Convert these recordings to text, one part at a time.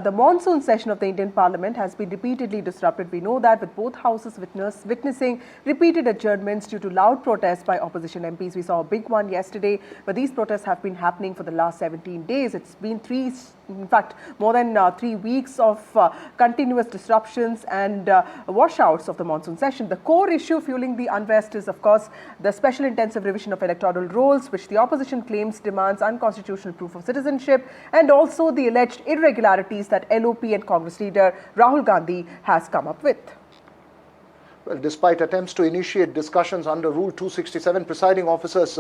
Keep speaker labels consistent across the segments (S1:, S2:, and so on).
S1: The monsoon session of the Indian Parliament has been repeatedly disrupted. We know that, with both houses witnessing repeated adjournments due to loud protests by opposition MPs. We saw a big one yesterday, but these protests have been happening for the last 17 days. It's been more than 3 weeks of continuous disruptions and washouts of the monsoon session. The core issue fueling the unrest is, of course, the special intensive revision of electoral rolls, which the opposition claims demands unconstitutional proof of citizenship, and also the alleged irregularities that LOP and Congress leader Rahul Gandhi has come up with.
S2: Well, despite attempts to initiate discussions under Rule 267, presiding officers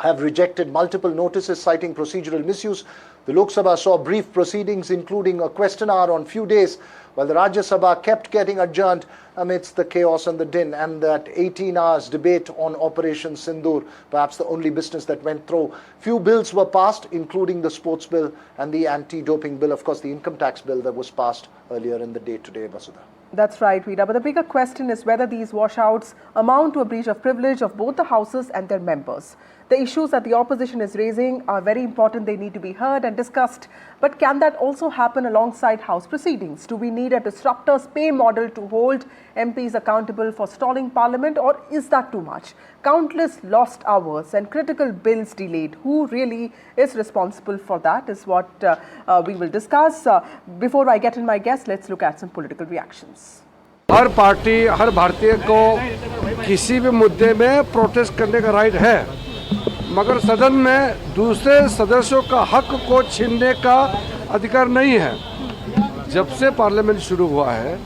S2: have rejected multiple notices citing procedural misuse. The Lok Sabha saw brief proceedings, including a question hour on few days, while the Rajya Sabha kept getting adjourned amidst the chaos and the din, and that 18 hours debate on Operation Sindoor, perhaps the only business that went through. Few bills were passed, including the sports bill and the anti-doping bill, of course the income tax bill that was passed earlier in the day today, Vasudha.
S1: That's right, Veera. But the bigger question is whether these washouts amount to a breach of privilege of both the houses and their members. The issues that the opposition is raising are very important. They need to be heard and discussed. But can that also happen alongside House proceedings? Do we need a disruptor's pay model to hold MPs accountable for stalling Parliament, or is that too much? Countless lost hours and critical bills delayed. Who really is responsible for that is what we will discuss. Before I get in my guest, let's look at some political reactions.
S3: हर party, हर भारतीय को किसी भी मुद्दे में protest करने का राइट है, मगर सदन में दूसरे सदस्यों का हक को छीनने का अधिकार नहीं है। जब से पार्लियामेंट शुरू हुआ है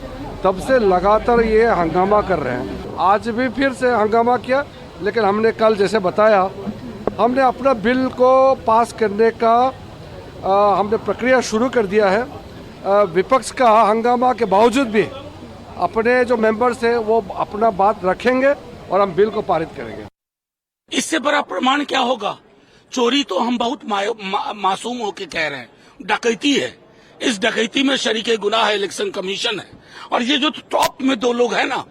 S3: तब से लगातार ये हंगामा कर रहे हैं। आज भी फिर से हंगामा किया, लेकिन हमने कल जैसे बताया, हमने अपना बिल को पास करने का हमने प्रक्रिया शुरू कर दिया है। विपक्ष का हंगामा के बावजूद भी अपने जो मेंबर्स हैं वो अपना बात रखेंगे और हम बिल को पारित करेंगे।
S4: इससे बड़ा प्रमाण क्या होगा? चोरी तो हम बहुत मासूम होके कह रहे हैं, डकैती है। इस डकैती में शरीके गुनाह है इलेक्शन कमीशन है, और ये जो टॉप में दो लोग हैं ना,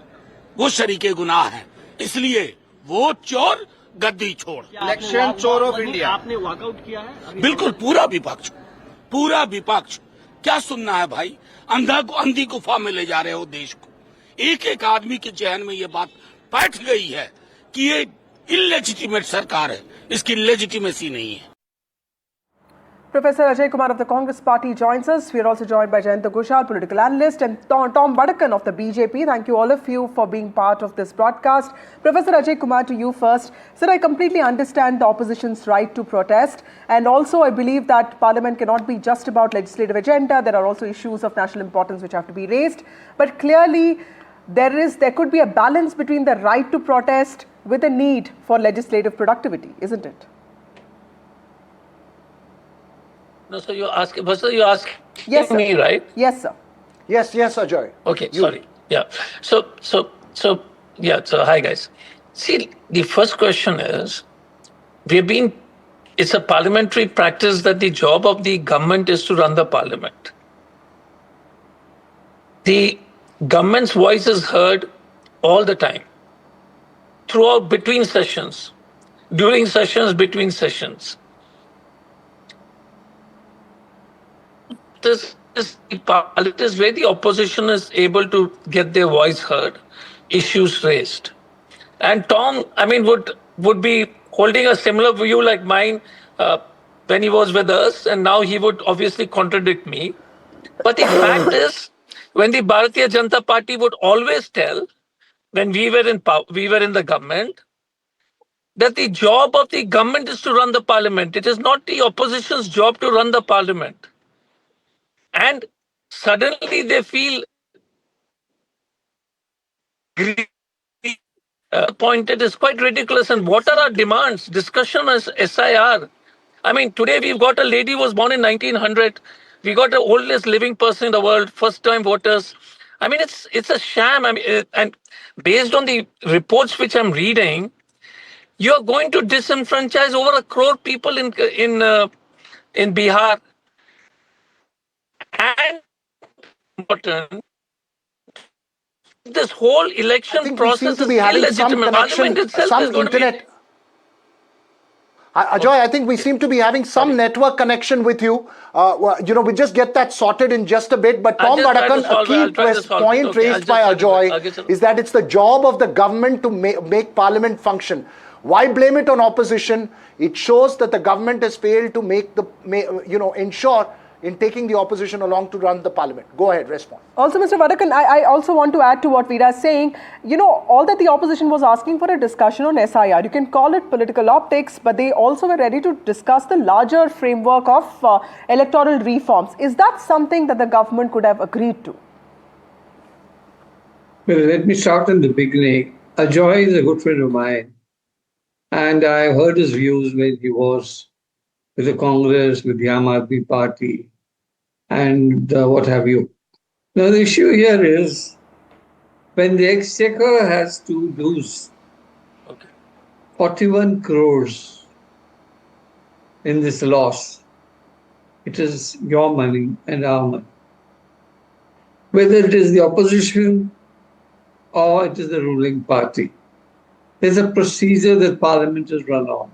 S4: वो शरीके गुनाह हैं। इसलिए वो चोर गद्दी छोड़।
S2: इलेक्शन चोर ऑफ इंडिया।
S4: आपने वॉकआउट किया है? बिल्कुल, पूरा विपक्ष। क्या सुनना है भाई? अंधा को अंधी गुफा में ले जा रहे हो देश को। एक एक आदमी के जहन में ये बात बैठ गई है कि ये इलेजिटिमेट सरकार है, इसकी लेजिटिमेसी नहीं है।
S1: Professor Ajay Kumar of the Congress Party joins us. We are also joined by Jayanta Ghoshal, political analyst, and Tom Vadakan of the BJP. Thank you all of you for being part of this broadcast. Professor Ajay Kumar, to you first. Sir, I completely understand the opposition's right to protest, and also I believe that Parliament cannot be just about legislative agenda. There are also issues of national importance which have to be raised. But clearly, there could be a balance between the right to protest with a need for legislative productivity, isn't it?
S5: No, so you ask
S1: Yes, sir.
S5: me, right?
S1: Yes, sir.
S2: Yes, Ajay.
S5: Okay, sorry. Yeah. So hi guys. See, the first question is, it's a parliamentary practice that the job of the government is to run the parliament. The government's voice is heard all the time, throughout, between sessions, during sessions, between sessions. This is where the opposition is able to get their voice heard, issues raised. And Tom, would be holding a similar view like mine when he was with us, and now he would obviously contradict me. But the fact is, when the Bharatiya Janata Party would always tell, when we were in the government, that the job of the government is to run the parliament. It is not the opposition's job to run the parliament. And suddenly they feel appointed is quite ridiculous. And what are our demands? Discussion as SIR. Today we've got a lady who was born in 1900. We got the oldest living person in the world, first-time voters. It's a sham. And based on the reports which I'm reading, you're going to disenfranchise over 1 crore people in Bihar. And important, this whole election process is illegitimate. Parliament itself is going to be...
S2: Ajoy, I think we seem to be having some network connection with you. We just get that sorted in just a bit. But Tom Badakan, a key point raised by Ajoy is that it's the job of the government to make Parliament function. Why blame it on opposition? It shows that the government has failed to ensure in taking the opposition along to run the Parliament. Go ahead, respond.
S1: Also, Mr. Vadakan, I also want to add to what Veera is saying. All that the opposition was asking for a discussion on SIR. You can call it political optics, but they also were ready to discuss the larger framework of electoral reforms. Is that something that the government could have agreed to?
S6: Well, let me start in the beginning. Ajoy is a good friend of mine. And I heard his views when he was with the Congress, with the Aam Aadmi Party, and what have you. Now, the issue here is when the Exchequer has to lose 41 crores in this loss, it is your money and our money. Whether it is the opposition or it is the ruling party, there's a procedure that Parliament is run on.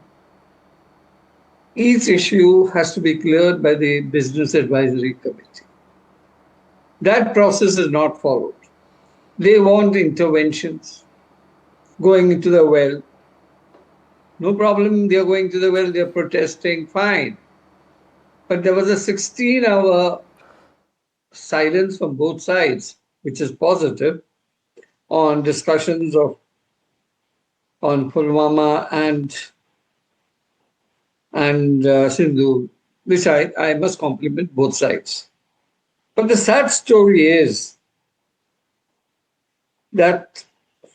S6: Each issue has to be cleared by the Business Advisory Committee. That process is not followed. They want interventions, going into the well. No problem, they are going to the well, they are protesting, fine. But there was a 16-hour silence from both sides, which is positive, on discussions on Pulwama and Sindhu, which I must compliment both sides. But the sad story is that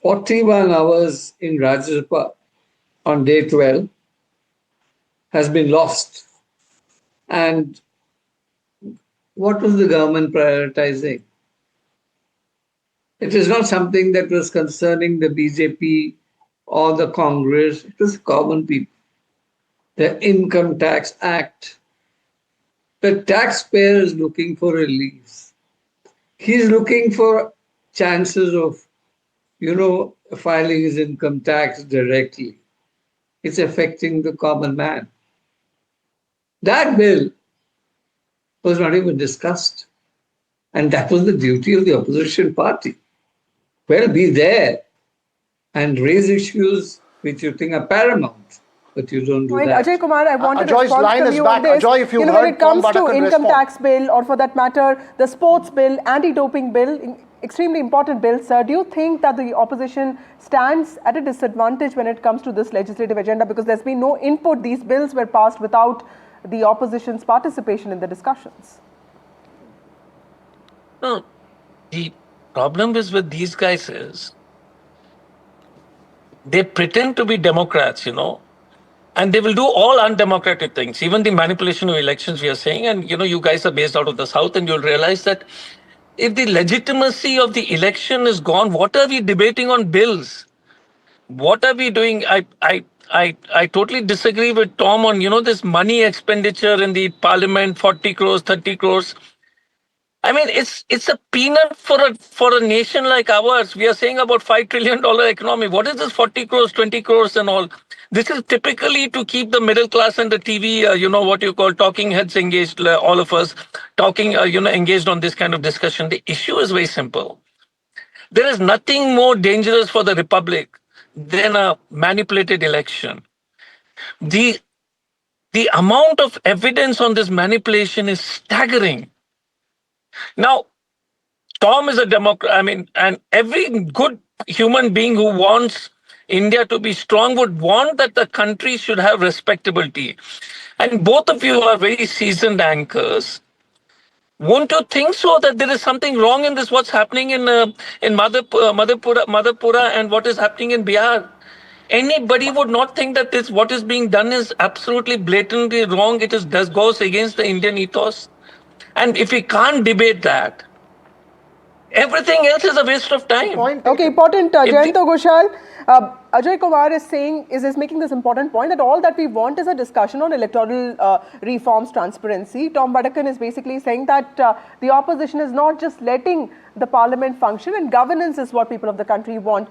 S6: 41 hours in Rajya Sabha on day 12 has been lost. And what was the government prioritizing? It is not something that was concerning the BJP or the Congress. It was common people. The Income Tax Act. The taxpayer is looking for relief. He's looking for chances of, filing his income tax directly. It's affecting the common man. That bill was not even discussed. And that was the duty of the opposition party. Well, be there and raise issues which you think are paramount. But you don't do that.
S1: Ajay Kumar, I want to
S2: Ajay's line
S1: from
S2: is
S1: you
S2: back.
S1: on this.
S2: Ajoy, if you
S1: when
S2: heard
S1: it comes
S2: Tom
S1: to
S2: Badakan
S1: income
S2: respond.
S1: tax bill, or for that matter, the sports bill, anti-doping bill, extremely important bill, sir. Do you think that the opposition stands at a disadvantage when it comes to this legislative agenda? Because there's been no input. These bills were passed without the opposition's participation in the discussions.
S5: No, the problem is with these guys is they pretend to be Democrats, and they will do all undemocratic things, even the manipulation of elections we are saying. And, you guys are based out of the South, and you'll realize that if the legitimacy of the election is gone, what are we debating on bills? What are we doing? I totally disagree with Tom on, this money expenditure in the parliament, 40 crores, 30 crores. I mean, it's a peanut for a nation like ours. We are saying about $5 trillion economy. What is this 40 crores, 20 crores and all? This is typically to keep the middle class and the TV, what you call talking heads engaged, all of us talking, engaged on this kind of discussion. The issue is very simple. There is nothing more dangerous for the republic than a manipulated election. The amount of evidence on this manipulation is staggering. Now, Tom is a Democrat, and every good human being who wants India to be strong would want that the country should have respectability. And both of you are very seasoned anchors. Won't you think so that there is something wrong in this, what's happening in Madhepura and what is happening in Bihar? Anybody would not think that what is being done is absolutely blatantly wrong. It goes against the Indian ethos. And if we can't debate that, everything else is a waste of time.
S1: Okay, important. Jayanto Ghoshal, Ajay Kumar is making this important point that all that we want is a discussion on electoral reforms, transparency. Tom Badakan is basically saying that the opposition is not just letting the parliament function, and governance is what people of the country want.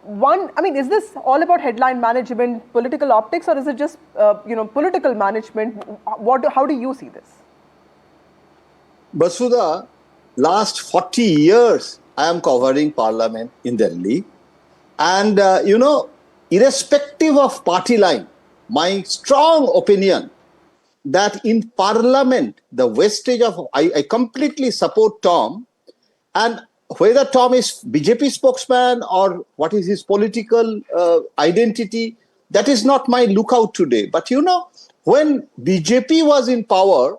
S1: is this all about headline management, political optics, or is it just, political management? How do you see this?
S7: Basudha, last 40 years, I am covering Parliament in Delhi. And, irrespective of party line, my strong opinion that in Parliament, the wastage of, I completely support Tom, and whether Tom is BJP spokesman or what is his political identity, that is not my lookout today. But when BJP was in power,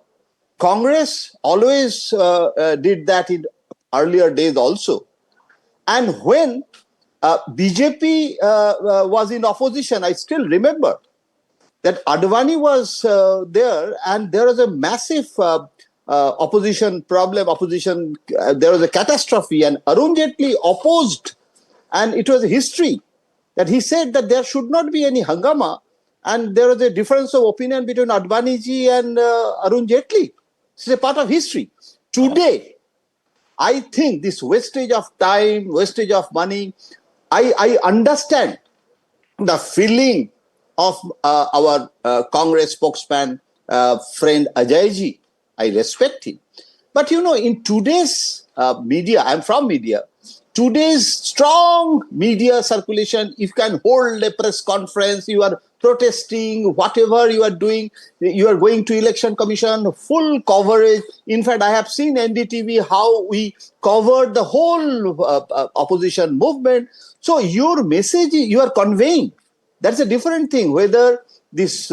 S7: Congress always did that in earlier days also. And when BJP was in opposition, I still remember that Advani was there, and there was a massive opposition problem, there was a catastrophe, and Arun Jaitley opposed, and it was a history that he said that there should not be any hangama, and there was a difference of opinion between Advani ji and Arun Jaitley. This is a part of history. Today, I think this wastage of time, wastage of money, I understand the feeling of our Congress spokesman, friend Ajay ji. I respect him. But in today's media, I'm from media, today's strong media circulation, if you can hold a press conference, you are protesting, whatever you are doing, you are going to election commission, full coverage. In fact, I have seen NDTV how we covered the whole opposition movement. So your message you are conveying, that's a different thing. Whether this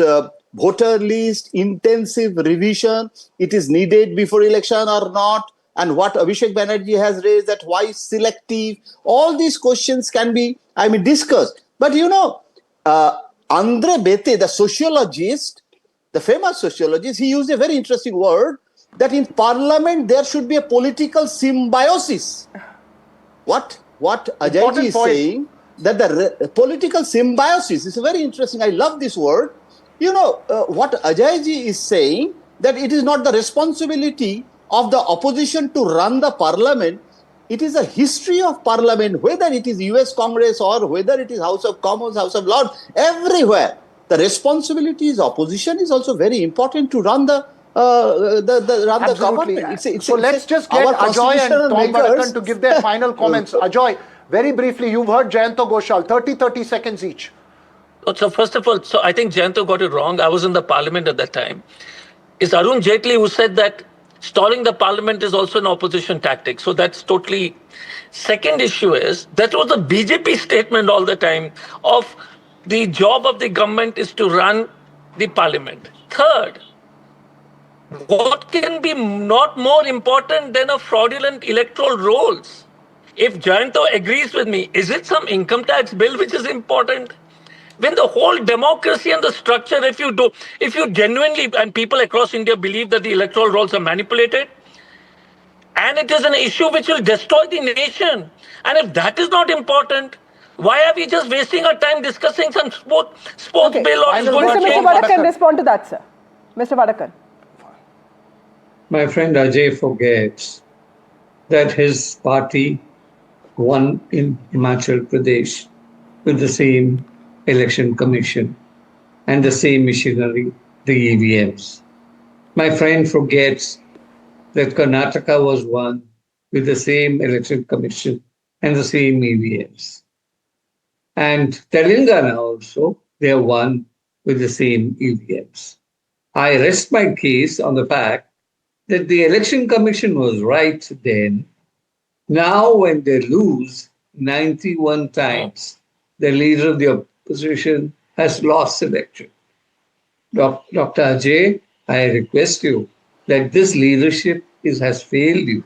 S7: voter list, intensive revision, it is needed before election or not, and what Abhishek Banerjee has raised, that why selective, all these questions can be, discussed. But Andre Bethe, the sociologist, the famous sociologist, he used a very interesting word, that in Parliament there should be a political symbiosis. What Ajay ji is saying, that the political symbiosis is very interesting. I love this word. What Ajay ji is saying, that it is not the responsibility of the opposition to run the Parliament. It is a history of Parliament, whether it is US Congress or whether it is House of Commons, House of Lords, everywhere. The responsibility is opposition is also very important to run the government.
S2: So let's just get Ajoy and Tom Barakan to give their final comments. Ajoy, very briefly, you've heard Jayanto Ghoshal, 30 seconds each.
S5: So first of all, I think Jayanto got it wrong. I was in the Parliament at that time. It's Arun Jaitley who said that stalling the Parliament is also an opposition tactic. So that's totally... Second issue is, that was the BJP statement all the time of the job of the government is to run the Parliament. Third, what can be not more important than a fraudulent electoral rolls? If Jayanto agrees with me, is it some income tax bill which is important? When the whole democracy and the structure, if you genuinely, and people across India believe that the electoral rolls are manipulated, and it is an issue which will destroy the nation, and if that is not important, why are we just wasting our time discussing some sports bill or
S1: Mr. Vadakan, respond to that, sir. Mr. Vadakan.
S6: My friend Ajay forgets that his party won in Himachal Pradesh with the same election commission and the same machinery, the EVMs. My friend forgets that Karnataka was won with the same election commission and the same EVMs. And Telangana also, they are won with the same EVMs. I rest my case on the fact that the election commission was right then. Now when they lose 91 times, the leader of the opposition has lost election. Dr. Ajay, I request you that this leadership has failed you.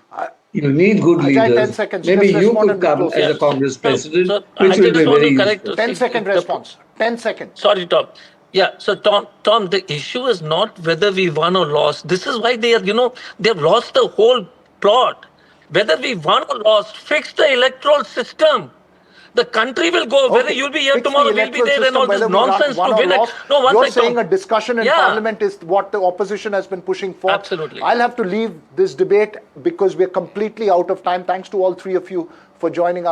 S6: You need good
S2: Ajay,
S6: leaders.
S2: 10 seconds.
S6: Maybe
S2: Just
S6: you
S2: respond
S6: could come as a Congress president,
S5: I
S6: which will
S5: just
S6: be
S5: want
S6: very
S5: to correct
S6: useful.
S2: 10-second response. 10 seconds.
S5: Sorry, Tom. Yeah, so Tom, the issue is not whether we won or lost. This is why they are, they've lost the whole plot. Whether we won or lost, fix the electoral system. The country will go, whether you'll be here tomorrow, we'll be there, and all this nonsense to win it.
S2: No, you're saying a discussion in Parliament is what the opposition has been pushing for.
S5: Absolutely.
S2: I'll have to leave this debate because we're completely out of time. Thanks to all three of you for joining us.